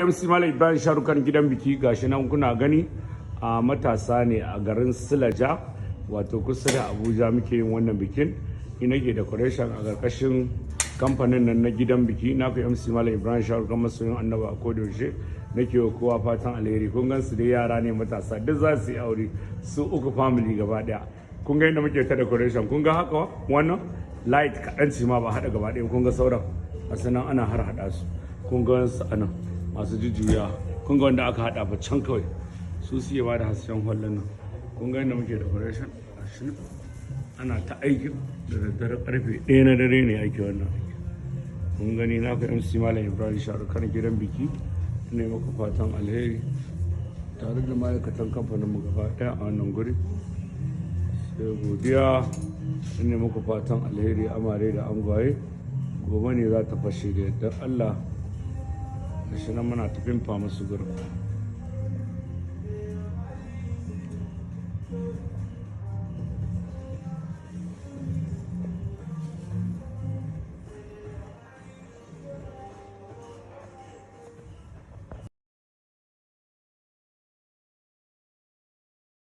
MC Malam Ibrahim Sharukan gidan biki gashi nan kuna gani a matasa ne a garin Silaja wato kusa da Abuja muke yin wannan bikin. Ina ke decoration a ƙarƙashin kamfanin nan na gidan biki na ku MC Malam Ibrahim Sharukan masoyin annaba a kodayaushe nake wa kowa fatan alheri. Kun gan su dai yara ne matasa duk za su yi aure su uku family gaba daya. Kun ga yadda muke ta decoration kun ga haka wannan light kaɗan ce ma ba haɗa gaba ɗaya kun ga sauran a sanan ana har haɗa su kun ga su anan masu jujjuya kun ga wanda aka hada fa can kawai su siye ba da hasken hallon nan kun ga yadda muke decoration ana ta aiki da daddare karfe 1 na dare ne ake wannan aiki kun gani na ka MC Malam Ibrahim Sharukan gidan biki ne maka fatan alheri tare da ma'aikatan kamfanin mu gaba daya a wannan guri sai godiya ne muku fatan alheri amare da angwaye gobe ne za ta fashe da yardar Allah shi nan muna tafin fa musu gurin